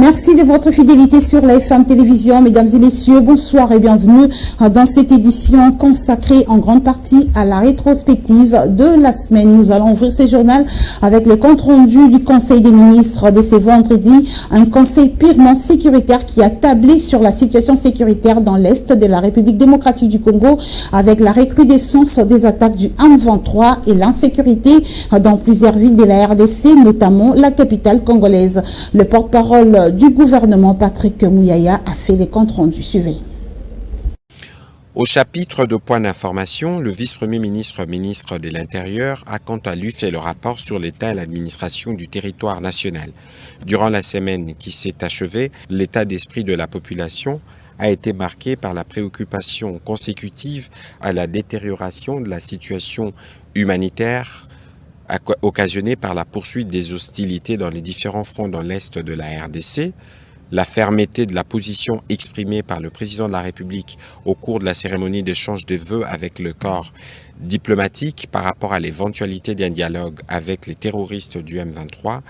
Merci de votre fidélité sur la FM Télévision. Mesdames et messieurs, bonsoir et bienvenue dans cette édition consacrée en grande partie à la rétrospective de la semaine. Nous allons ouvrir ce journal avec le compte rendu du Conseil des ministres de ce vendredi. Un conseil purement sécuritaire qui a tablé sur la situation sécuritaire dans l'Est de la République démocratique du Congo avec la recrudescence des attaques du M23 et l'insécurité dans plusieurs villes de la RDC, notamment la capitale congolaise. Le porte-parole du gouvernement, Patrick Mouyaya, a fait les comptes rendus. Suivez. Au chapitre de points d'information, le vice-premier ministre, ministre de l'Intérieur, a quant à lui fait le rapport sur l'état et l'administration du territoire national. Durant la semaine qui s'est achevée, l'état d'esprit de la population a été marqué par la préoccupation consécutive à la détérioration de la situation humanitaire occasionnée par la poursuite des hostilités dans les différents fronts dans l'Est de la RDC, la fermeté de la position exprimée par le président de la République au cours de la cérémonie d'échange de vœux avec le corps diplomatique par rapport à l'éventualité d'un dialogue avec les terroristes du M23,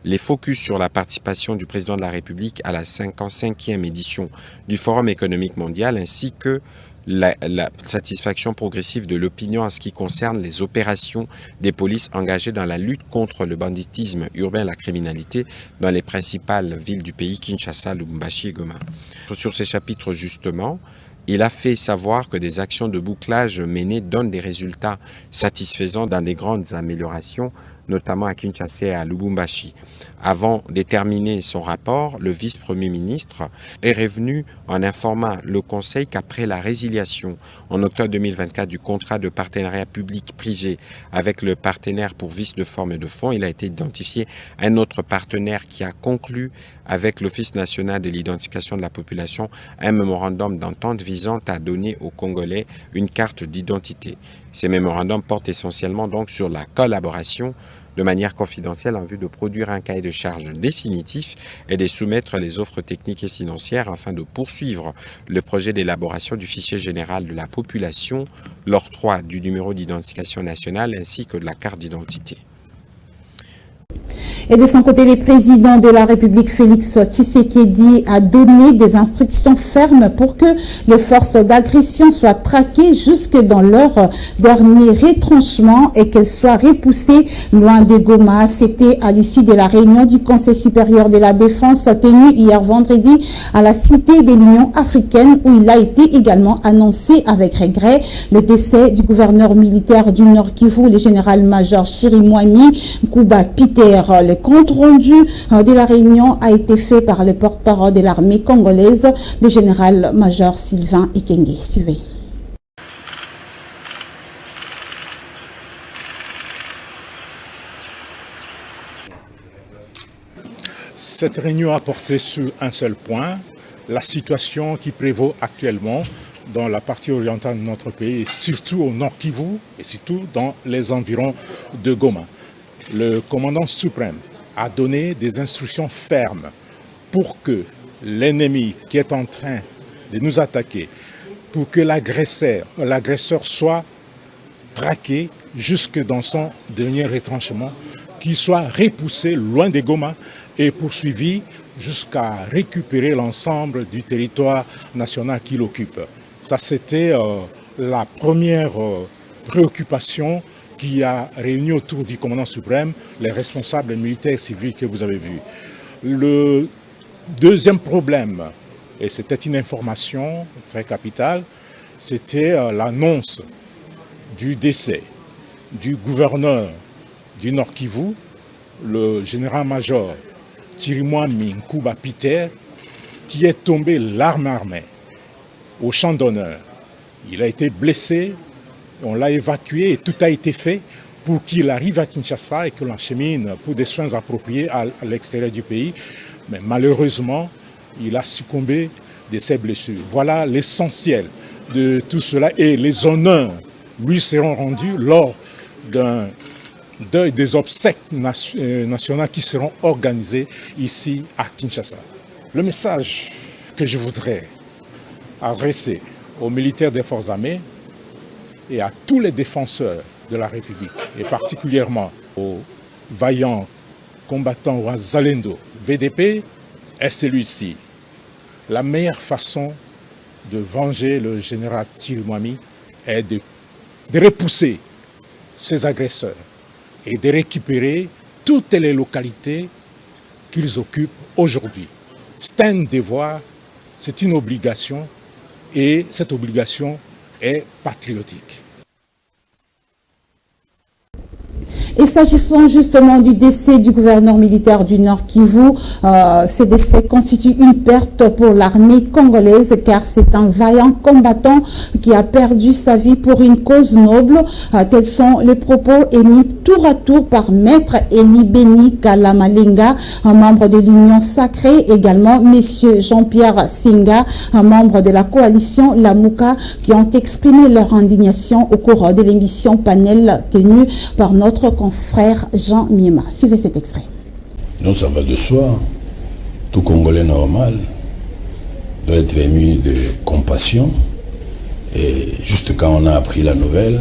les focus sur la participation du président de la République à la 55e édition du Forum économique mondial ainsi que la satisfaction progressive de l'opinion en ce qui concerne les opérations des polices engagées dans la lutte contre le banditisme urbain et la criminalité dans les principales villes du pays, Kinshasa, Lubumbashi et Goma. Sur ces chapitres justement, il a fait savoir que des actions de bouclage menées donnent des résultats satisfaisants dans des grandes améliorations, notamment à Kinshasa et à Lubumbashi. Avant de terminer son rapport, le vice-premier ministre est revenu en informant le Conseil qu'après la résiliation en octobre 2024 du contrat de partenariat public-privé avec le partenaire pour vice de forme et de fonds, il a été identifié un autre partenaire qui a conclu avec l'Office national de l'identification de la population un mémorandum d'entente visant à donner aux Congolais une carte d'identité. Ces mémorandums portent essentiellement donc sur la collaboration de manière confidentielle en vue de produire un cahier de charges définitif et de soumettre les offres techniques et financières afin de poursuivre le projet d'élaboration du fichier général de la population, l'octroi du numéro d'identification nationale ainsi que de la carte d'identité. Et de son côté, le président de la République, Félix Tshisekedi, a donné des instructions fermes pour que les forces d'agression soient traquées jusque dans leur dernier retranchement et qu'elles soient repoussées loin de Goma. C'était à l'issue de la réunion du Conseil supérieur de la défense tenue hier vendredi à la Cité de l'Union africaine où il a été également annoncé avec regret le décès du gouverneur militaire du Nord Kivu, le général-major Chirimwami Nkuba Peter. Le compte rendu de la réunion a été fait par le porte-parole de l'armée congolaise, le général-major Sylvain Ekenge. Suivez. Cette réunion a porté sur un seul point, la situation qui prévaut actuellement dans la partie orientale de notre pays, et surtout au Nord Kivu et surtout dans les environs de Goma. Le commandant suprême a donné des instructions fermes pour que l'ennemi qui est en train de nous attaquer, pour que l'agresseur soit traqué jusque dans son dernier retranchement, qu'il soit repoussé loin de Goma et poursuivi jusqu'à récupérer l'ensemble du territoire national qu'il occupe. Ça, c'était la première préoccupation qui a réuni autour du commandant suprême les responsables militaires et civils que vous avez vus. Le deuxième problème, et c'était une information très capitale, c'était l'annonce du décès du gouverneur du Nord Kivu, le général-major Chirimwami Nkuba Peter, qui est tombé l'arme armée au champ d'honneur. Il a été blessé, on l'a évacué et tout a été fait pour qu'il arrive à Kinshasa et que l'on achemine pour des soins appropriés à l'extérieur du pays. Mais malheureusement, il a succombé de ses blessures. Voilà l'essentiel de tout cela et les honneurs lui seront rendus lors des obsèques nationales qui seront organisées ici à Kinshasa. Le message que je voudrais adresser aux militaires des forces armées et à tous les défenseurs de la République, et particulièrement aux vaillants combattants Wazalendo, VDP, est celui-ci. La meilleure façon de venger le général Chirimwami est de repousser ses agresseurs et de récupérer toutes les localités qu'ils occupent aujourd'hui. C'est un devoir, c'est une obligation et cette obligation est patriotique. Et s'agissant justement du décès du gouverneur militaire du Nord Kivu, ce décès constitue une perte pour l'armée congolaise car c'est un vaillant combattant qui a perdu sa vie pour une cause noble. Tels sont les propos émis tour à tour par Maître Eli Beni Kalamalenga, un membre de l'Union Sacrée, également Monsieur Jean-Pierre Singa, un membre de la coalition Lamouka, qui ont exprimé leur indignation au cours de l'émission panel tenue par notre confrère Jean Miema. Suivez cet extrait. Non, ça va de soi. Tout Congolais normal doit être ému de compassion. Et juste quand on a appris la nouvelle,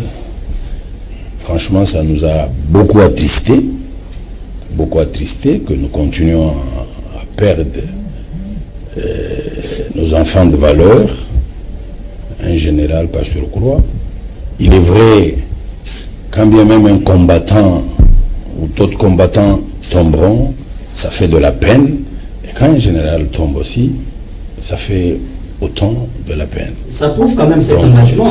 franchement, ça nous a beaucoup attristé que nous continuions à perdre nos enfants de valeur. Un général pas sur croix. Il est vrai, quand bien même un combattant ou d'autres combattants tomberont, ça fait de la peine. Et quand un général tombe aussi, ça fait autant de la peine. Ça prouve quand même cet engagement.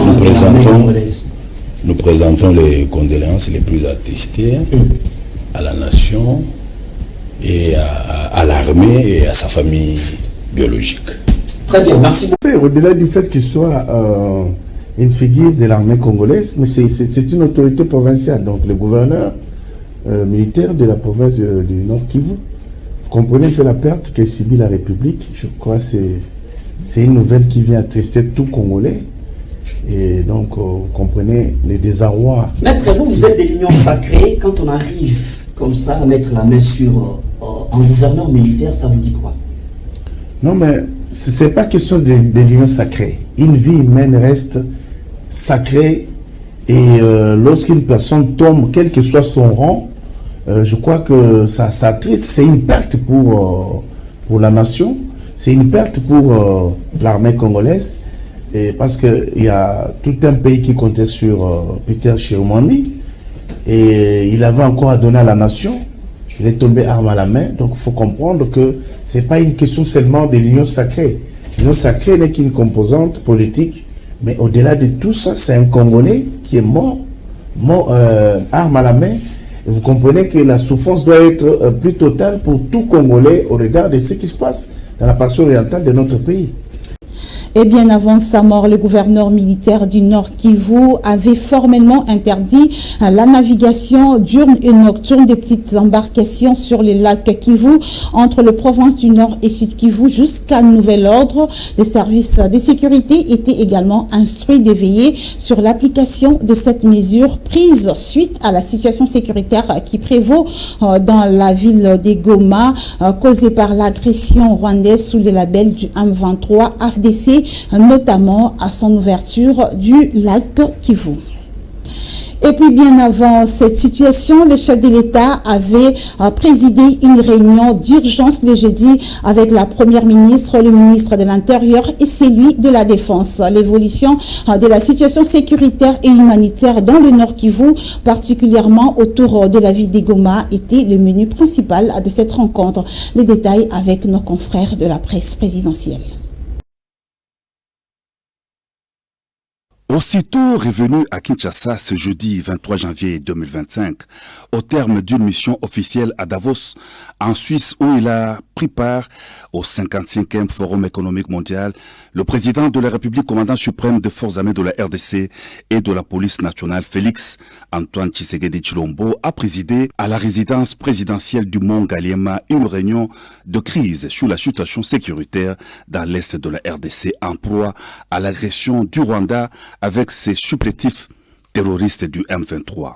Nous présentons les condoléances les plus attristées à la nation et à l'armée et à sa famille biologique. Très bien, merci beaucoup. Au-delà du fait qu'il soit une figure de l'armée congolaise, mais c'est une autorité provinciale, donc le gouverneur militaire de la province du Nord Kivu. Vous comprenez que la perte que subit la République, je crois, c'est une nouvelle qui vient attrister tout Congolais. Et donc, vous comprenez les désarrois. Maître, vous êtes de l'Union Sacrée. Quand on arrive comme ça à mettre la main sur un gouverneur militaire, ça vous dit quoi? Non, mais ce n'est pas question de l'Union Sacrée. Une vie humaine reste sacrée. Et lorsqu'une personne tombe, quel que soit son rang, je crois que ça attriste. C'est une perte pour la nation. C'est une perte pour l'armée congolaise. Et parce qu'il y a tout un pays qui comptait sur Peter Chirimwami. Et il avait encore à donner à la nation. Il est tombé arme à la main. Donc il faut comprendre que ce n'est pas une question seulement de l'Union Sacrée. L'Union Sacrée n'est qu'une composante politique. Mais au-delà de tout ça, c'est un Congolais qui est mort arme à la main. Et vous comprenez que la souffrance doit être plus totale pour tout Congolais au regard de ce qui se passe dans la partie orientale de notre pays. Et bien avant sa mort, le gouverneur militaire du Nord Kivu avait formellement interdit la navigation diurne et nocturne des petites embarcations sur les lacs Kivu entre les provinces du Nord et Sud Kivu jusqu'à nouvel ordre. Les services de sécurité étaient également instruits de veiller sur l'application de cette mesure prise suite à la situation sécuritaire qui prévaut dans la ville de Goma, causée par l'agression rwandaise sous le label du M23 AFDC, notamment à son ouverture du lac Kivu. Et puis bien avant cette situation, le chef de l'État avait présidé une réunion d'urgence le jeudi avec la première ministre, le ministre de l'Intérieur et celui de la Défense. L'évolution de la situation sécuritaire et humanitaire dans le Nord Kivu, particulièrement autour de la ville de Goma, était le menu principal de cette rencontre. Les détails avec nos confrères de la presse présidentielle. Aussitôt revenu à Kinshasa ce jeudi 23 janvier 2025, au terme d'une mission officielle à Davos, en Suisse, où il a pris part au 55e Forum économique mondial, le président de la République, commandant suprême des forces armées de la RDC et de la police nationale, Félix Antoine Tshisekedi Tshilombo, a présidé à la résidence présidentielle du Mont Ngaliema une réunion de crise sur la situation sécuritaire dans l'est de la RDC en proie à l'agression du Rwanda avec ses supplétifs terroristes du M23.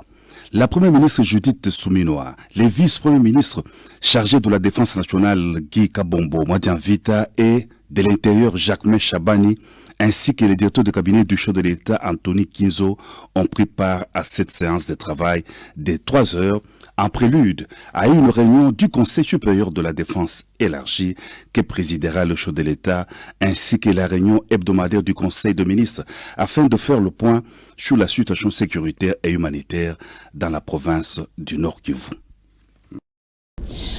La première ministre Judith Souminoa, les vice-premiers ministres chargés de la défense nationale Guy Kabombo, Madian Vita et de l'intérieur Jacquemain Chabani, ainsi que le directeur de cabinet du chef de l'État, Anthony Kinzo, ont pris part à cette séance de travail de 3 heures en prélude à une réunion du Conseil supérieur de la défense élargie que présidera le chef de l'État, ainsi que la réunion hebdomadaire du Conseil de ministres, afin de faire le point sur la situation sécuritaire et humanitaire dans la province du Nord Kivu.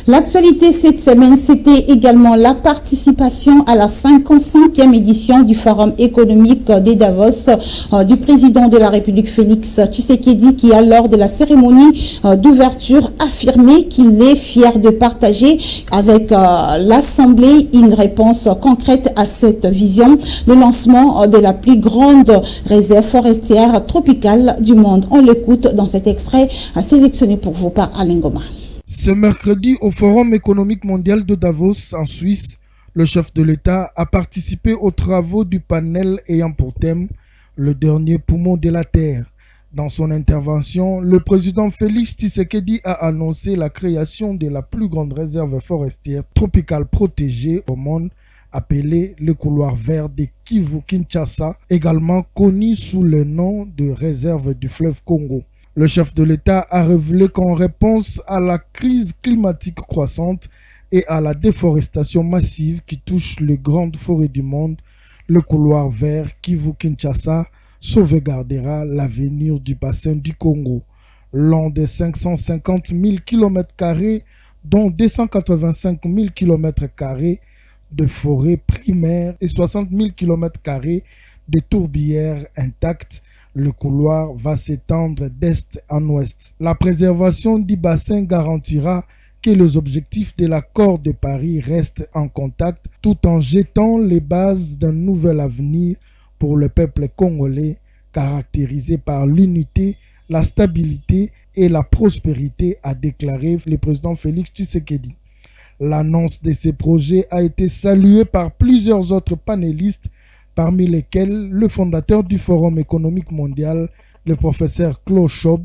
L'actualité cette semaine, c'était également la participation à la 55e édition du Forum économique de Davos du président de la République Félix Tshisekedi, qui a lors de la cérémonie d'ouverture affirmé qu'il est fier de partager avec l'Assemblée une réponse concrète à cette vision, le lancement de la plus grande réserve forestière tropicale du monde. On l'écoute dans cet extrait sélectionné pour vous par Alain Goma. Ce mercredi, au Forum économique mondial de Davos, en Suisse, le chef de l'État a participé aux travaux du panel ayant pour thème « Le dernier poumon de la Terre ». Dans son intervention, le président Félix Tshisekedi a annoncé la création de la plus grande réserve forestière tropicale protégée au monde, appelée le couloir vert de Kivu-Kinshasa, également connu sous le nom de réserve du fleuve Congo. Le chef de l'État a révélé qu'en réponse à la crise climatique croissante et à la déforestation massive qui touche les grandes forêts du monde, le couloir vert Kivu-Kinshasa sauvegardera l'avenir du bassin du Congo. Long de 550 000 km², dont 285 000 km² de forêts primaires et 60 000 km² de tourbières intactes, le couloir va s'étendre d'est en ouest. La préservation du bassin garantira que les objectifs de l'accord de Paris restent en contact tout en jetant les bases d'un nouvel avenir pour le peuple congolais caractérisé par l'unité, la stabilité et la prospérité, a déclaré le président Félix Tshisekedi. L'annonce de ces projets a été saluée par plusieurs autres panélistes, parmi lesquels le fondateur du Forum économique mondial, le professeur Claude Schob,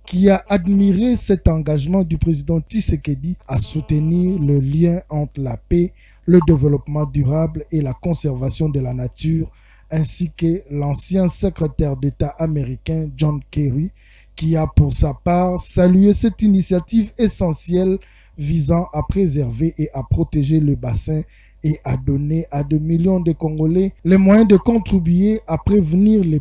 qui a admiré cet engagement du président Tshisekedi à soutenir le lien entre la paix, le développement durable et la conservation de la nature, ainsi que l'ancien secrétaire d'État américain John Kerry, qui a pour sa part salué cette initiative essentielle visant à préserver et à protéger le bassin et à donner à 2 millions de Congolais les moyens de contribuer à prévenir les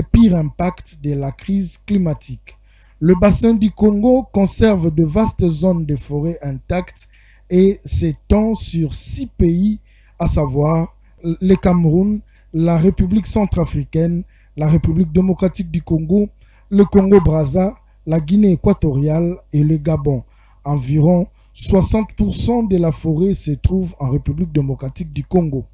pires impacts de la crise climatique. Le bassin du Congo conserve de vastes zones de forêt intactes et s'étend sur 6 pays, à savoir le Cameroun, la République centrafricaine, la République démocratique du Congo, le Congo-Brazza, la Guinée équatoriale et le Gabon. Environ 60% de la forêt se trouve en République démocratique du Congo.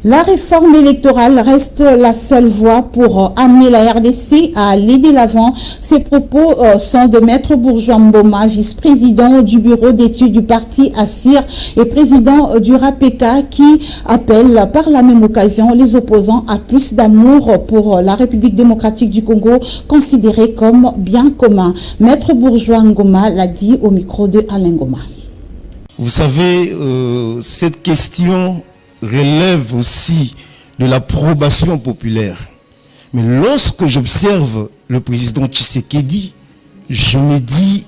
La réforme électorale reste la seule voie pour amener la RDC à aller de l'avant. Ces propos sont de Maître Bourgeois Mboma, vice-président du bureau d'études du parti ASIR et président du RAPECA, qui appelle par la même occasion les opposants à plus d'amour pour la République démocratique du Congo, considérée comme bien commun. Maître Bourgeois Ngoma l'a dit au micro de Alain Goma. Vous savez, cette question relève aussi de l'approbation populaire. Mais lorsque j'observe le président Tshisekedi, je me dis,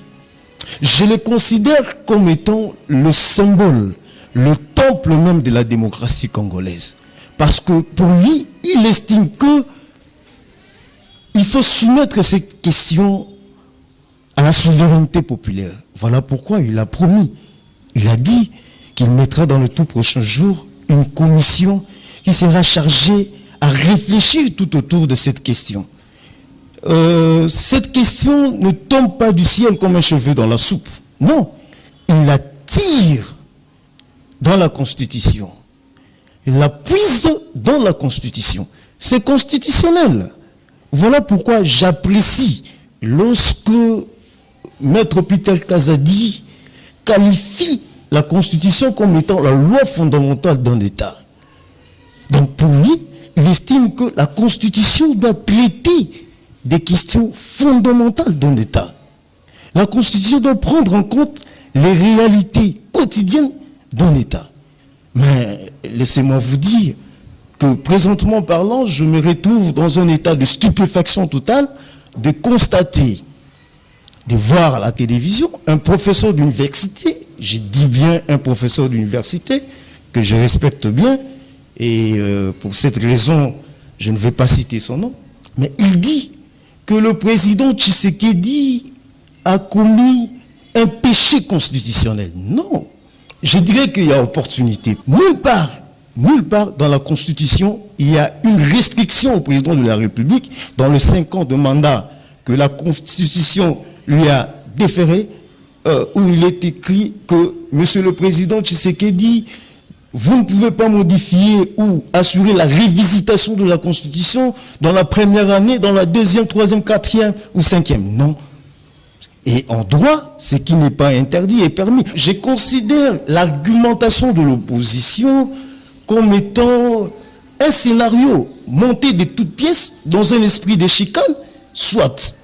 je le considère comme étant le symbole, le temple même de la démocratie congolaise. Parce que pour lui, il estime que il faut soumettre cette question à la souveraineté populaire. Voilà pourquoi il a promis, il a dit qu'il mettra dans le tout prochain jour une commission qui sera chargée à réfléchir tout autour de cette question. Cette question ne tombe pas du ciel comme un cheveu dans la soupe. Non, il la tire dans la Constitution. Il la puise dans la Constitution. C'est constitutionnel. Voilà pourquoi j'apprécie lorsque Maître Peter Kazadi qualifie la Constitution comme étant la loi fondamentale d'un État. Donc pour lui, il estime que la Constitution doit traiter des questions fondamentales d'un État. La Constitution doit prendre en compte les réalités quotidiennes d'un État. Mais laissez-moi vous dire que présentement parlant, je me retrouve dans un état de stupéfaction totale de constater, de voir à la télévision un professeur d'université, je dis bien un professeur d'université, que je respecte bien, et pour cette raison, je ne vais pas citer son nom, mais il dit que le président Tshisekedi a commis un péché constitutionnel. Non, je dirais qu'il y a opportunité. Nulle part dans la Constitution, il y a une restriction au président de la République dans les 5 ans de mandat que la Constitution lui a déféré, où il est écrit que Monsieur le Président Tshisekedi, vous ne pouvez pas modifier ou assurer la révisitation de la Constitution dans la première année, dans la deuxième, troisième, quatrième ou cinquième. Non. Et en droit, ce qui n'est pas interdit est permis. Je considère l'argumentation de l'opposition comme étant un scénario monté de toutes pièces dans un esprit de chicane, soit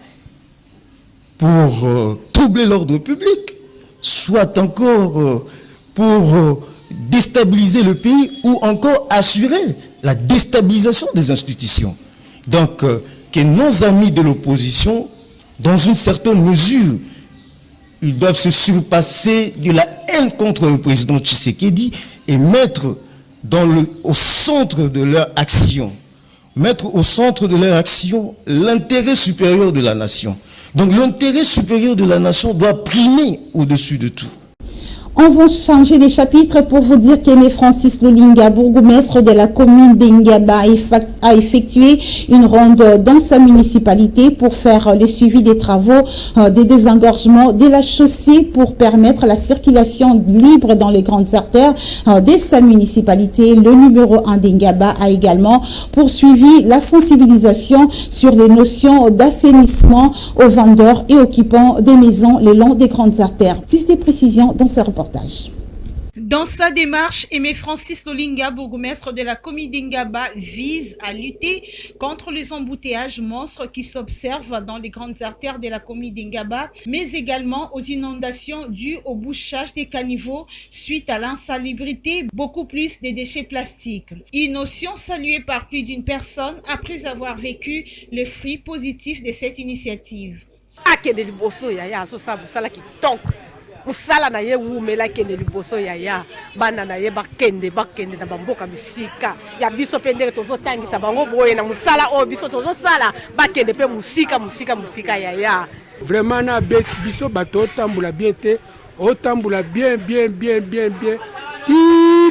pour troubler l'ordre public, soit encore pour déstabiliser le pays ou encore assurer la déstabilisation des institutions. Donc, que nos amis de l'opposition, dans une certaine mesure, ils doivent se surpasser de la haine contre le président Tshisekedi et mettre au centre de leur action, l'intérêt supérieur de la nation. Donc l'intérêt supérieur de la nation doit primer au-dessus de tout. On va changer de chapitre pour vous dire qu'Aimé Francis Lolinga, bourgmestre de la commune d'Ingaba, a effectué une ronde dans sa municipalité pour faire le suivi des travaux de désengorgement de la chaussée pour permettre la circulation libre dans les grandes artères de sa municipalité. Le numéro 1 d'Ingaba a également poursuivi la sensibilisation sur les notions d'assainissement aux vendeurs et occupants des maisons le long des grandes artères. Plus de précisions dans ce reportage. Dans sa démarche, Aimé Francis Lolinga, bourgmestre de la commune d'Ingaba, vise à lutter contre les embouteillages monstres qui s'observent dans les grandes artères de la commune d'Ingaba, mais également aux inondations dues au bouchage des caniveaux suite à l'insalubrité, beaucoup plus de déchets plastiques. Une notion saluée par plus d'une personne après avoir vécu le fruit positif de cette initiative. musala na ye wumela kende liboso ya bana na ye bakende na bamboka bisika ya biso pe ndenge tozotangisa bango boye na musala o biso tozosala bakende pe musika ya vraiment na beti biso bato otambula bien te otambula bien ti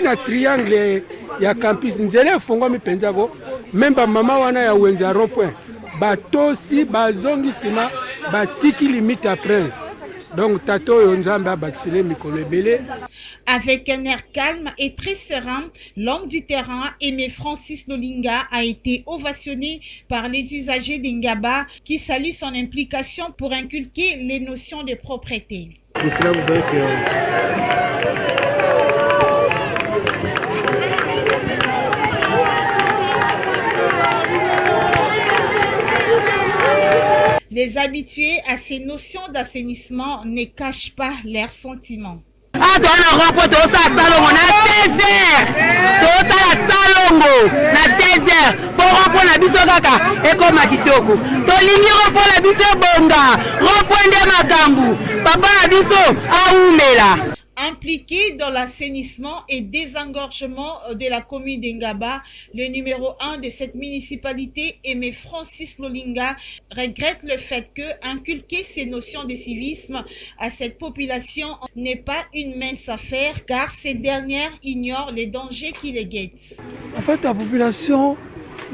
na triangle ya campus nzela fongwami penza ko même ba mama wana ya wenza rond-point batosi bazongi sima batiki limite à Prince. Donc, avec un air calme et très serein, l'homme du terrain, Aimé Francis Lolinga, a été ovationné par les usagers d'Ingaba qui saluent son implication pour inculquer les notions de propreté. Les habitués à ces notions d'assainissement ne cachent pas leurs sentiments. Impliqué dans l'assainissement et désengorgement de la commune d'Ingaba, le numéro 1 de cette municipalité, Aimé Francis Lolinga, regrette le fait que inculquer ces notions de civisme à cette population n'est pas une mince affaire, car ces dernières ignorent les dangers qui les guettent. En fait, la population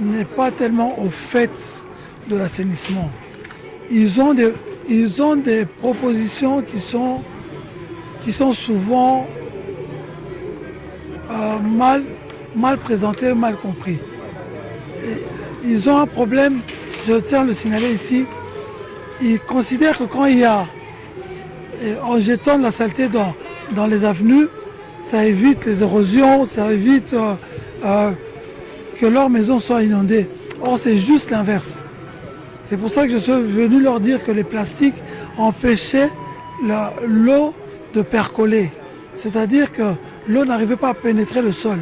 n'est pas tellement au fait de l'assainissement. Ils ont des propositions qui sont souvent mal présentés, mal compris. Et ils ont un problème, je tiens à le signaler ici, ils considèrent que quand il y a, en jetant de la saleté dans les avenues, ça évite les érosions, ça évite que leurs maisons soient inondées. Or, c'est juste l'inverse. C'est pour ça que je suis venu leur dire que les plastiques empêchaient l'eau de percoler. C'est-à-dire que l'eau n'arrivait pas à pénétrer le sol.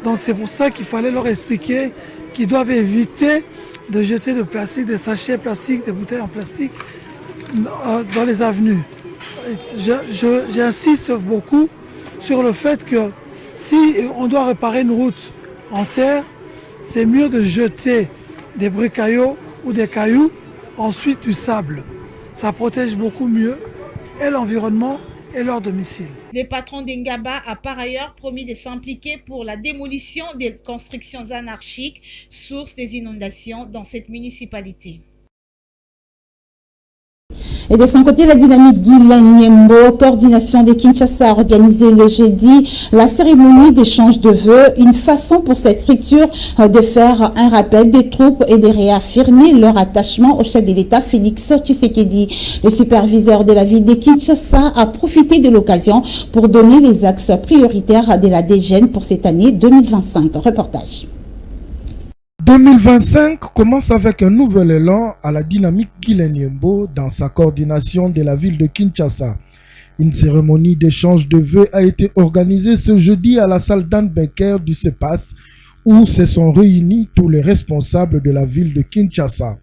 Donc c'est pour ça qu'il fallait leur expliquer qu'ils doivent éviter de jeter de plastique, des sachets plastiques, des bouteilles en plastique dans les avenues. J'insiste beaucoup sur le fait que si on doit réparer une route en terre, c'est mieux de jeter des bricaillots ou des cailloux, ensuite du sable. Ça protège beaucoup mieux et l'environnement et leur domicile. Le patron d'Engaba a par ailleurs promis de s'impliquer pour la démolition des constructions anarchiques, source des inondations dans cette municipalité. Et de son côté, la dynamique Guylaine Nyembo, coordination de Kinshasa, a organisé le jeudi la cérémonie d'échange de vœux, une façon pour cette structure de faire un rappel des troupes et de réaffirmer leur attachement au chef de l'État, Félix Tshisekedi. Le superviseur de la ville de Kinshasa a profité de l'occasion pour donner les axes prioritaires de la DGN pour cette année 2025. Reportage. 2025 commence avec un nouvel élan à la dynamique Guylaine Nyembo dans sa coordination de la ville de Kinshasa. Une cérémonie d'échange de vœux a été organisée ce jeudi à la salle d'Anne Becker du CEPAS où se sont réunis tous les responsables de la ville de Kinshasa.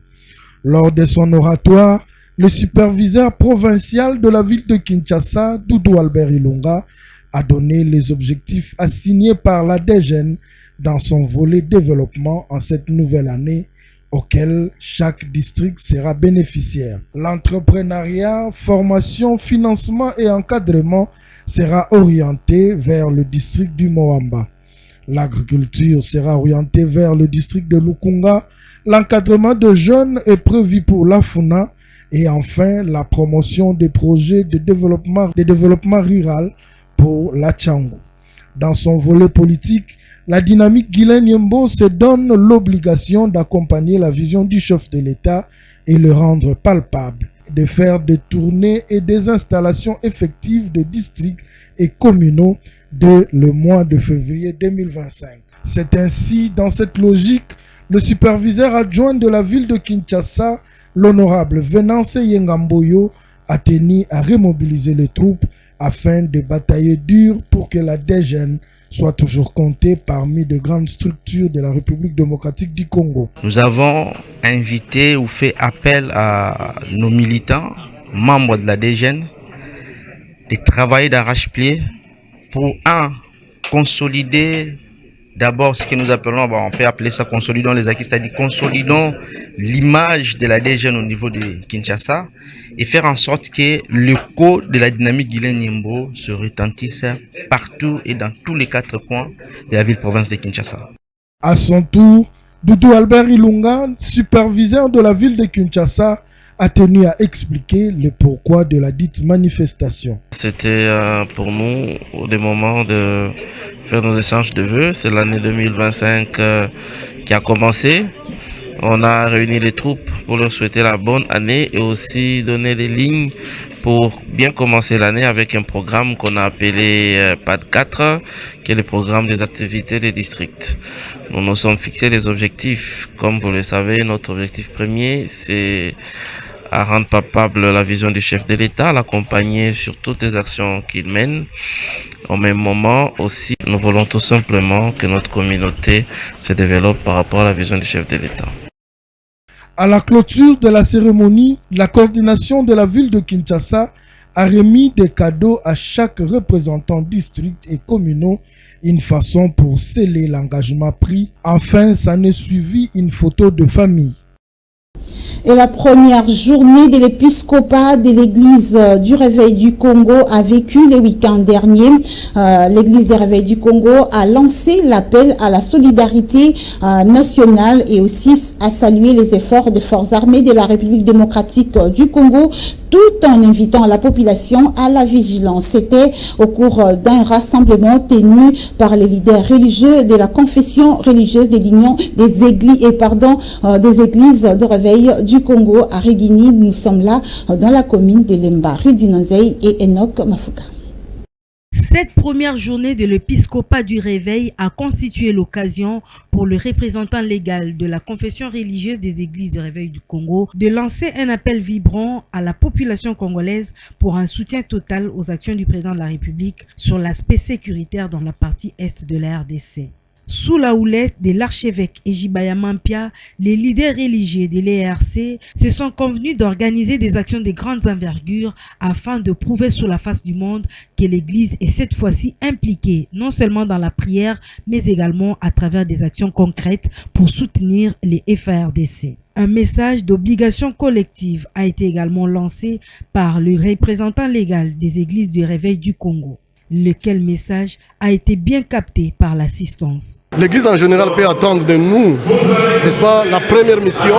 Lors de son oratoire, le superviseur provincial de la ville de Kinshasa, Doudou Albert Ilunga, a donné les objectifs assignés par la DGN dans son volet développement en cette nouvelle année auquel chaque district sera bénéficiaire. L'entrepreneuriat, formation, financement et encadrement sera orienté vers le district du Moamba. L'agriculture sera orientée vers le district de Lukunga. L'encadrement de jeunes est prévu pour la Funa et enfin la promotion des projets de développement rural pour la Tchango. Dans son volet politique, la dynamique Guylaine Nyembo se donne l'obligation d'accompagner la vision du chef de l'État et le rendre palpable, de faire des tournées et des installations effectives de districts et communaux dès le mois de février 2025. C'est ainsi, dans cette logique, le superviseur adjoint de la ville de Kinshasa, l'honorable Venance Yengamboyo, a tenu à remobiliser les troupes afin de batailler dur pour que la DGN soit toujours comptée parmi de grandes structures de la République démocratique du Congo. Nous avons invité ou fait appel à nos militants, membres de la DGN, de travailler d'arrache-pied pour consolider d'abord ce que nous appelons, on peut appeler ça consolidons les acquis, c'est-à-dire consolidons l'image de la DGN au niveau de Kinshasa et faire en sorte que le code de la dynamique Guylaine Nyembo se retentisse partout et dans tous les 4 coins de la ville-province de Kinshasa. À son tour, Doudou Albert Ilunga, superviseur de la ville de Kinshasa, a tenu à expliquer le pourquoi de la dite manifestation. C'était pour nous des moments de faire nos échanges de vœux. C'est l'année 2025 qui a commencé. On a réuni les troupes pour leur souhaiter la bonne année et aussi donner des lignes pour bien commencer l'année avec un programme qu'on a appelé PAD 4, qui est le programme des activités des districts. Nous nous sommes fixés des objectifs. Comme vous le savez, notre objectif premier, c'est à rendre palpable la vision du chef de l'État, l'accompagner sur toutes les actions qu'il mène. Au même moment aussi, nous voulons tout simplement que notre communauté se développe par rapport à la vision du chef de l'État. À la clôture de la cérémonie, la coordination de la ville de Kinshasa a remis des cadeaux à chaque représentant district et communaux, une façon pour sceller l'engagement pris. Enfin, s'en est suivi une photo de famille. Et la première journée de l'épiscopat de l'église du Réveil du Congo a vécu le week-end dernier. L'église du Réveil du Congo a lancé l'appel à la solidarité nationale et aussi à saluer les efforts des forces armées de la République démocratique du Congo, tout en invitant la population à la vigilance. C'était au cours d'un rassemblement tenu par les leaders religieux de la confession religieuse de l'Union des églises des églises de Réveil du Congo à Régini. Nous sommes là dans la commune de Lemba, rue Dinanzei et Enoch Mafuka. Cette première journée de l'épiscopat du Réveil a constitué l'occasion pour le représentant légal de la confession religieuse des églises de Réveil du Congo de lancer un appel vibrant à la population congolaise pour un soutien total aux actions du président de la République sur l'aspect sécuritaire dans la partie est de la RDC. Sous la houlette de l'archevêque Ejibaya Mampia, les leaders religieux de l'ERC se sont convenus d'organiser des actions de grandes envergures afin de prouver sur la face du monde que l'Église est cette fois-ci impliquée non seulement dans la prière, mais également à travers des actions concrètes pour soutenir les FARDC. Un message d'obligation collective a été également lancé par le représentant légal des églises du Réveil du Congo. Lequel message a été bien capté par l'assistance. L'Église en général peut attendre de nous, n'est-ce pas, la première mission,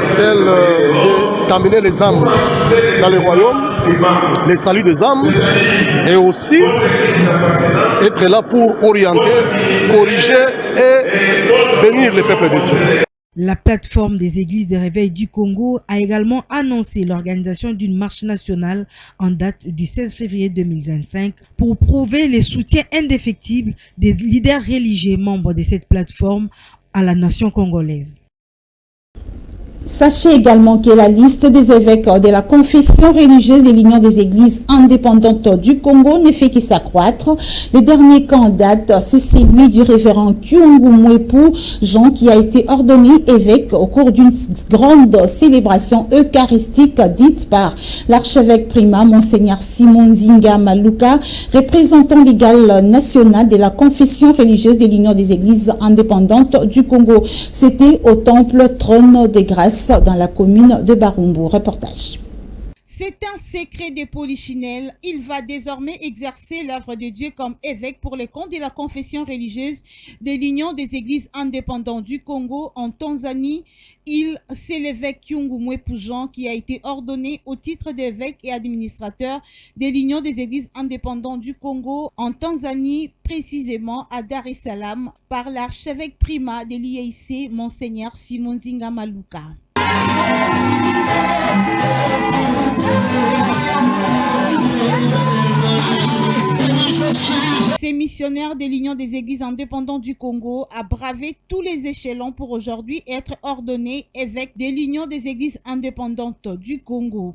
celle d'amener les âmes dans le royaume, le salut des âmes, et aussi être là pour orienter, corriger et bénir le peuple de Dieu. La plateforme des églises de Réveil du Congo a également annoncé l'organisation d'une marche nationale en date du 16 février 2025 pour prouver le soutien indéfectible des leaders religieux membres de cette plateforme à la nation congolaise. Sachez également que la liste des évêques de la confession religieuse de l'Union des Églises indépendantes du Congo ne fait que s'accroître. Le dernier cas en date, c'est celui du révérend Kyungu Mwepu Jean qui a été ordonné évêque au cours d'une grande célébration eucharistique dite par l'archevêque primat Monseigneur Simon Nzinga Maluka, représentant légal national de la confession religieuse de l'Union des Églises indépendantes du Congo. C'était au temple Trône de Grâce dans la commune de Barumbu. Reportage. C'est un secret de Polichinelle. Il va désormais exercer l'œuvre de Dieu comme évêque pour les comptes de la confession religieuse de l'Union des Églises indépendantes du Congo en Tanzanie. C'est l'évêque Kyungu Mwepu Jean qui a été ordonné au titre d'évêque et administrateur de l'Union des Églises indépendantes du Congo en Tanzanie, précisément à Dar es Salaam, par l'archevêque primat de l'IEIC, Monseigneur Simon Nzinga Maluka. Ces missionnaires de l'Union des Églises indépendantes du Congo a bravé tous les échelons pour aujourd'hui être ordonnés évêques de l'Union des Églises indépendantes du Congo.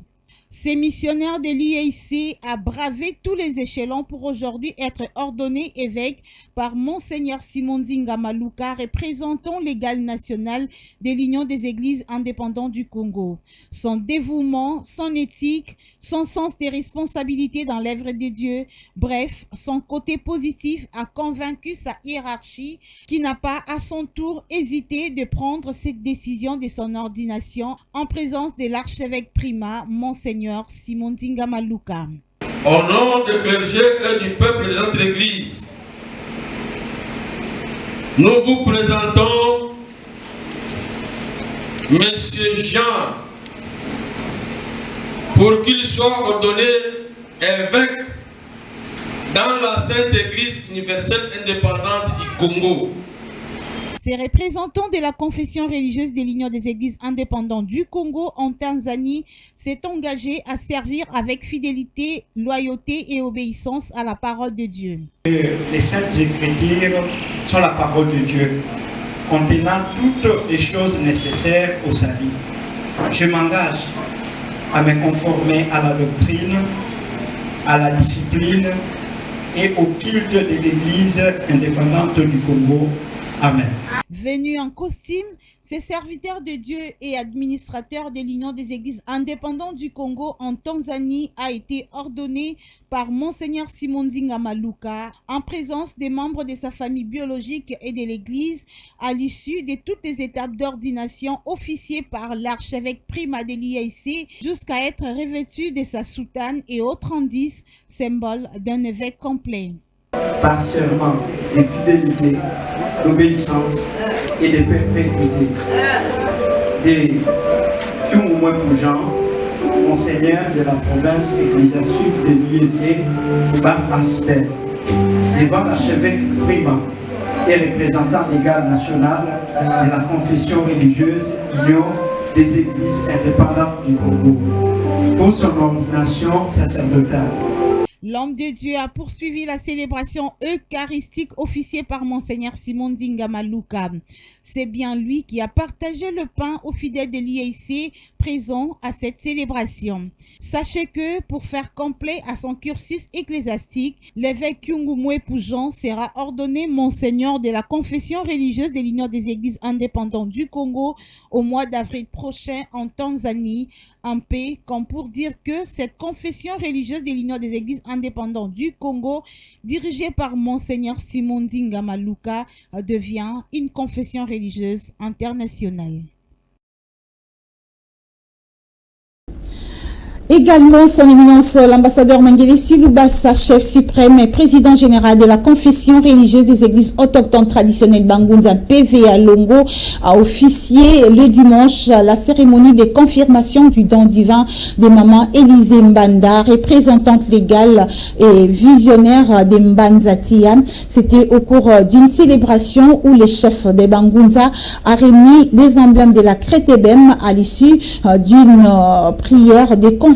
Ces missionnaires de l'IEIC a bravé tous les échelons pour aujourd'hui être ordonnés évêques par Monseigneur Simon Nzinga Maluka, représentant légal national de l'Union des Églises indépendantes du Congo. Son dévouement, son éthique, son sens des responsabilités dans l'œuvre de Dieu, bref, son côté positif a convaincu sa hiérarchie qui n'a pas à son tour hésité de prendre cette décision de son ordination en présence de l'archevêque primat Monseigneur Simon Nzinga Maluka. Au nom du clergé et du peuple de notre Église, nous vous présentons Monsieur Jean pour qu'il soit ordonné évêque dans la Sainte Église universelle indépendante du Congo. Ces représentants de la confession religieuse de l'Union des Églises indépendantes du Congo en Tanzanie s'est engagé à servir avec fidélité, loyauté et obéissance à la parole de Dieu. Les Saintes Écritures sont la parole de Dieu, contenant toutes les choses nécessaires au salut. Je m'engage à me conformer à la doctrine, à la discipline et au culte de l'Église indépendante du Congo. Amen. Venu en costume, ces serviteurs de Dieu et administrateurs de l'Union des Églises indépendantes du Congo en Tanzanie a été ordonné par Monseigneur Simon Nzinga Maluka en présence des membres de sa famille biologique et de l'Église à l'issue de toutes les étapes d'ordination officiées par l'archevêque primat de l'IEIC jusqu'à être revêtu de sa soutane et autres indices, symbole d'un évêque complet. Par serment de fidélité, d'obéissance et de perpétuité. De Kyungu Mwepu Jean, Monseigneur de la province ecclésiastique de l'IEC, Bar Asper, devant l'archevêque primat et représentant légal national de la confession religieuse Union des Églises indépendantes du Congo, pour son ordination sacerdotale. L'homme de Dieu a poursuivi la célébration eucharistique officiée par Monseigneur Simon Nzinga Maluka. C'est bien lui qui a partagé le pain aux fidèles de l'IAC présents à cette célébration. Sachez que pour faire complet à son cursus ecclésiastique, l'évêque Kyungumwe Poujon sera ordonné Monseigneur de la confession religieuse de l'Union des Églises indépendantes du Congo au mois d'avril prochain en Tanzanie, en paix, comme pour dire que cette confession religieuse de l'Union des Églises indépendantes du Congo, dirigée par Monseigneur Simon Nzinga Maluka, devient une confession religieuse internationale. Également, son éminence l'ambassadeur Mangele Silubasa, chef suprême et président général de la confession religieuse des églises autochtones traditionnelles Bangunza PVA Longo, a officié le dimanche la cérémonie de confirmation du don divin de maman Élisée Mbanda, représentante légale et visionnaire des Mbanzatia. C'était au cours d'une célébration où le chef de Bangunza a remis les emblèmes de la Crétébem à l'issue d'une prière de consécration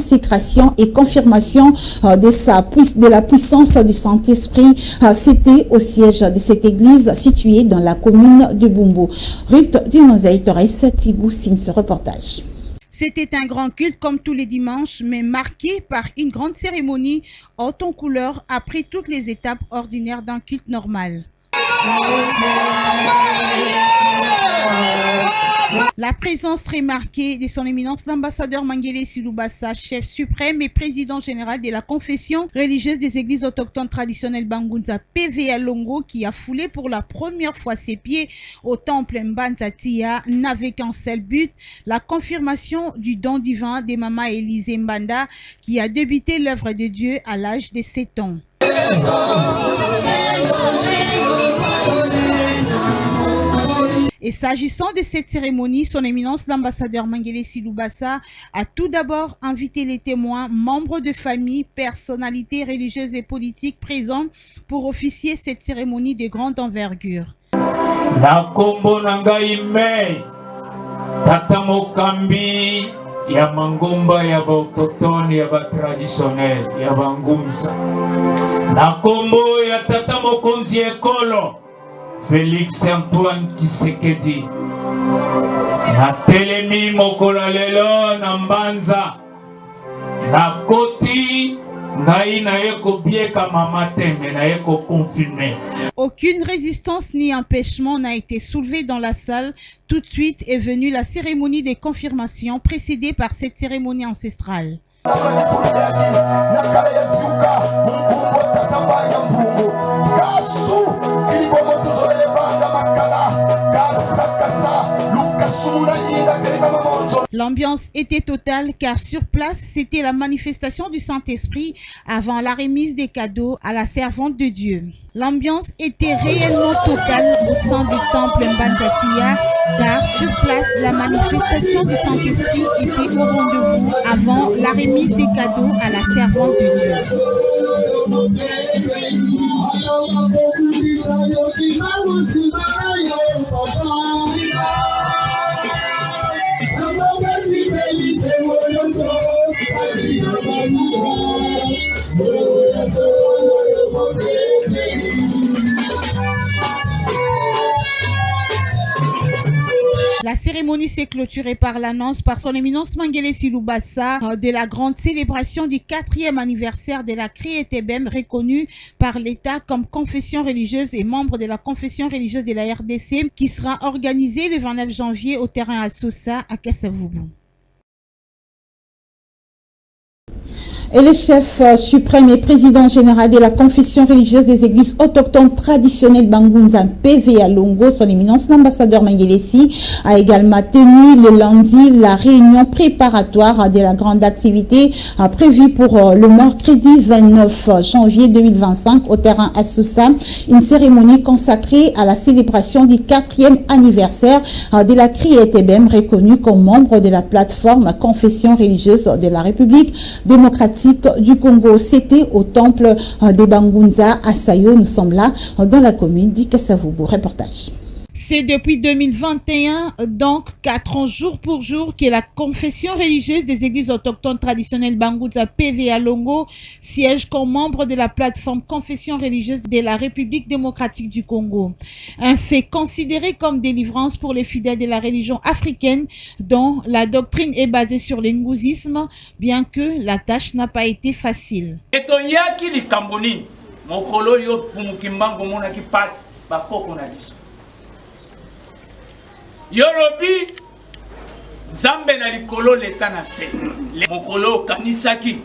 et confirmation de la puissance du Saint-Esprit. C'était au siège de cette église située dans la commune de Bumbo. Ruth Dinozaï Torres Tibou signe ce reportage. C'était un grand culte comme tous les dimanches, mais marqué par une grande cérémonie haute en couleur après toutes les étapes ordinaires d'un culte normal. La présence remarquée de son éminence l'ambassadeur Mangele Silubasa, chef suprême et président général de la confession religieuse des églises autochtones traditionnelles Bangunza PVA Longo, qui a foulé pour la première fois ses pieds au temple Mbanzatia, n'avait qu'un seul but, la confirmation du don divin de Maman Élisée Mbanda, qui a débuté l'œuvre de Dieu à l'âge de 7 ans. Et s'agissant de cette cérémonie, son éminence l'ambassadeur Mangele Silubasa a tout d'abord invité les témoins, membres de famille, personnalités religieuses et politiques présents pour officier cette cérémonie de grande envergure. Na kombo nangai mei tata mokambi ya mangomba ya ba autochtone ya ba traditionnel ya bangunza. Na kombo ya tata mokonzi ekolo Félix Antoine Tshisekedi. Na telemi mokola lelo na Mbanza. Na koti ngai na yeko bieka mama tembe na yeko confirmer. Aucune résistance ni empêchement n'a été soulevé dans la salle. Tout de suite est venue la cérémonie de confirmation précédée par cette cérémonie ancestrale. L'ambiance était totale car sur place, c'était la manifestation du Saint-Esprit avant la remise des cadeaux à la servante de Dieu. L'ambiance était réellement totale au sein du temple Mbanzatia car sur place, la manifestation du Saint-Esprit était au rendez-vous avant la remise des cadeaux à la servante de Dieu. La cérémonie s'est clôturée par l'annonce par son éminence Mangele Silubasa de la grande célébration du 4e anniversaire de la Créetebem, reconnue par l'État comme confession religieuse et membre de la confession religieuse de la RDC, qui sera organisée le 29 janvier au terrain à Sousa à Kasavubu. Et le chef suprême et président général de la confession religieuse des églises autochtones traditionnelles Bangunza PVA Longo, son éminence l'ambassadeur Mangelesi, a également tenu le lundi la réunion préparatoire de la grande activité prévue pour le mercredi 29 janvier 2025 au terrain à Sousa, une cérémonie consacrée à la célébration du 4e anniversaire de la Créetebem, reconnue comme membre de la plateforme confession religieuse de la République démocratique du Congo. C'était au temple de Bangunza à Sayo. Nous sommes là dans la commune du Kasavubu. Reportage. C'est depuis 2021, donc 4 ans jour pour jour, que la confession religieuse des églises autochtones traditionnelles Bangunza PVA Longo siège comme membre de la plateforme confession religieuse de la République démocratique du Congo. Un fait considéré comme délivrance pour les fidèles de la religion africaine dont la doctrine est basée sur l'ingouzisme, bien que la tâche n'a pas été facile. Yolobi Zambe na likolo leta na se mokolo kanisaki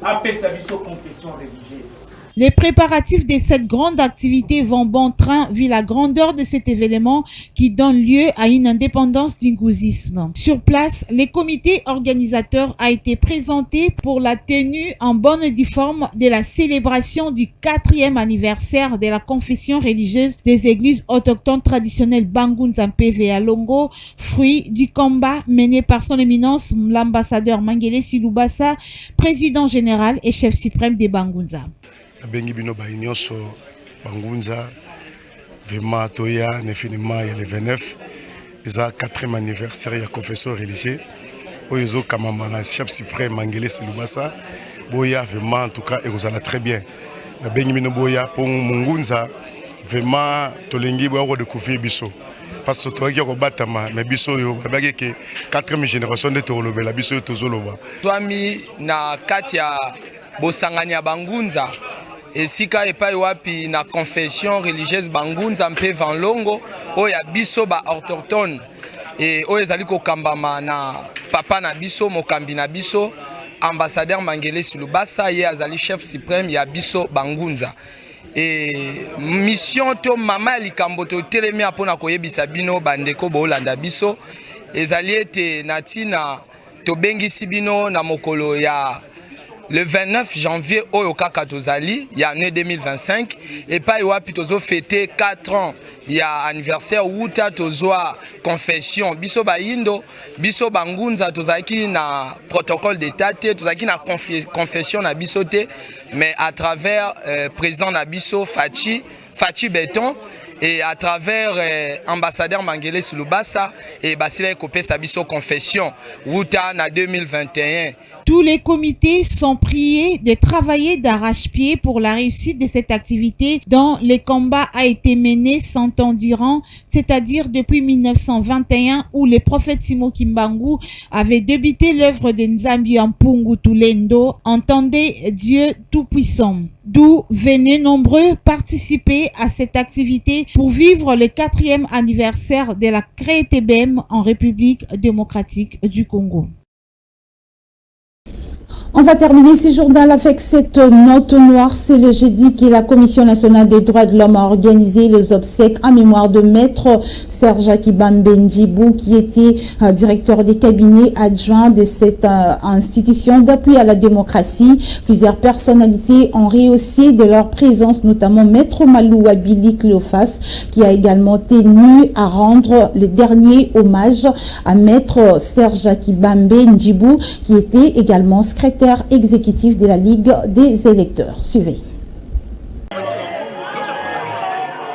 apesa biso confession religieuse. Les préparatifs de cette grande activité vont bon train vu la grandeur de cet événement qui donne lieu à une indépendance du ngouzisme. Sur place, le comité organisateur a été présenté pour la tenue en bonne et due forme de la célébration du 4e anniversaire de la confession religieuse des églises autochtones traditionnelles Bangunza PVA Longo, fruit du combat mené par son éminence l'ambassadeur Mangele Silubasa, président général et chef suprême des Bangunza. Bengi bino ba nyonso Bangunza vraiment toya nefinima ya le 29 eza 4e anniversaire ya confession religieuse oyo kamama na chef suprême Mangele Silubasa boya vraiment en tout cas et ça très bien na bengi bino boya pour Mungunza vraiment tolengi boya ko découvrir biso parce que toi qui ko batama mais biso yo babaki ke 4e génération de tolobela biso yo tozoloba twami na kati ya bosangani ya Bangunza esika epai wapi na confession religieuse Bangunza mpe Van Longo oya biso ba autochtone et oyo ezali kokambama na papa na biso mokambi na biso ambassadeur Mangele Silubasa ye azali chef suprême ya biso Bangunza et mission to mama ya likambo to telemi apona koyebisa bino bandeko bolanda biso ezali ete natina to bengisi bino na mokolo ya le 29 janvier oyo kaka tozali ya année 2025 et pas wapi tozo fêter 4 ans ya anniversaire wuta tozwa confession biso bayindo biso Bangunza tozaki na protocole d'état te tozaki na confession na biso te mais à travers président na biso Fachi Beton et à travers ambassadeur Mangele Silubasa et basila kopesa biso confession wuta na 2021. Tous les comités sont priés de travailler d'arrache-pied pour la réussite de cette activité dont le combat a été mené 100 ans durant, c'est-à-dire depuis 1921 où le prophète Simo Kimbangu avait débuté l'œuvre de Nzambi Ampungu Tulendo, entendez Dieu Tout-Puissant. D'où venaient nombreux participer à cette activité pour vivre le 4e anniversaire de la CRETBM en République démocratique du Congo. On va terminer ce journal avec cette note noire. C'est le jeudi que la Commission nationale des droits de l'homme a organisé les obsèques en mémoire de Maître Serge Akibambe Ndjibou, qui était directeur des cabinets adjoints de cette institution d'appui à la démocratie. Plusieurs personnalités ont rehaussé de leur présence, notamment Maître Malou Abili Cléophas, qui a également tenu à rendre le dernier hommage à Maître Serge Akibambe Ndjibou, qui était également secrétaire exécutif de la Ligue des électeurs. Suivez.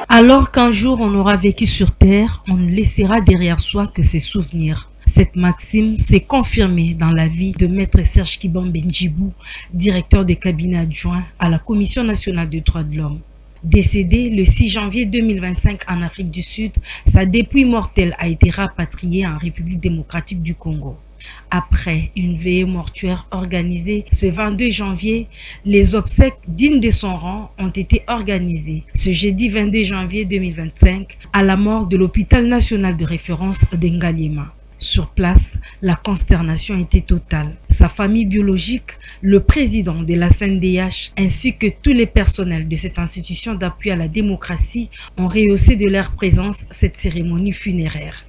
Alors qu'un jour on aura vécu sur terre, on ne laissera derrière soi que ses souvenirs. Cette maxime s'est confirmée dans la vie de Maître Serge Akibambe Ndjibou, directeur des cabinets adjoints à la Commission nationale des droits de l'homme. Décédé le 6 janvier 2025 en Afrique du Sud, sa dépouille mortelle a été rapatriée en République démocratique du Congo. Après une veillée mortuaire organisée ce 22 janvier, les obsèques dignes de son rang ont été organisées ce jeudi 22 janvier 2025 à la morgue de l'hôpital national de référence d'Ngaliema. Sur place, la consternation était totale. Sa famille biologique, le président de la CNDH ainsi que tous les personnels de cette institution d'appui à la démocratie ont rehaussé de leur présence cette cérémonie funéraire.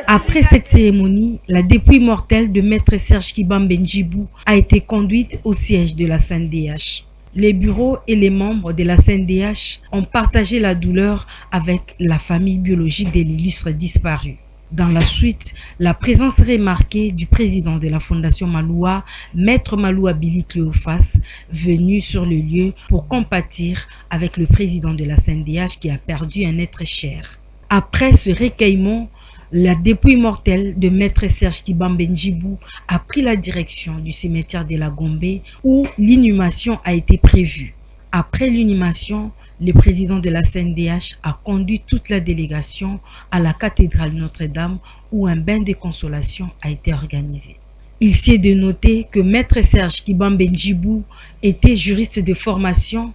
Après cette cérémonie, la dépouille mortelle de Maître Serge Akibambe Ndjibou a été conduite au siège de la CNDH. Les bureaux et les membres de la CNDH ont partagé la douleur avec la famille biologique de l'illustre disparu. Dans la suite, la présence remarquée du président de la Fondation Maloua, Maître Maloua Billy Cléophas, venu sur le lieu pour compatir avec le président de la CNDH qui a perdu un être cher. Après ce recueillement, la dépouille mortelle de Maître Serge Kibambe Njibou a pris la direction du cimetière de la Gombe où l'inhumation a été prévue. Après l'inhumation, le président de la CNDH a conduit toute la délégation à la cathédrale Notre-Dame où un bain de consolation a été organisé. Il s'est de noter que Maître Serge Kibambe Njibou était juriste de formation,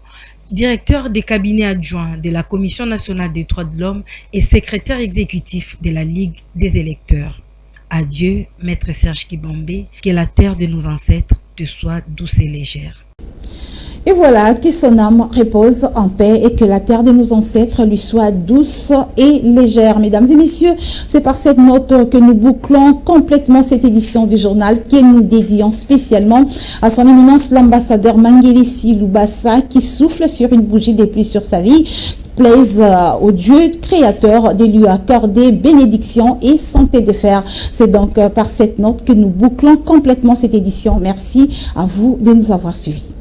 directeur des cabinets adjoints de la Commission nationale des droits de l'homme et secrétaire exécutif de la Ligue des électeurs. Adieu, Maître Serge Kibambe, que la terre de nos ancêtres te soit douce et légère. Et voilà, que son âme repose en paix et que la terre de nos ancêtres lui soit douce et légère. Mesdames et messieurs, c'est par cette note que nous bouclons complètement cette édition du journal que nous dédions spécialement à son éminence l'ambassadeur Mangelissi Lubasa qui souffle sur une bougie des pluies sur sa vie. Plaise au Dieu créateur de lui accorder bénédiction et santé de fer. C'est donc par cette note que nous bouclons complètement cette édition. Merci à vous de nous avoir suivis.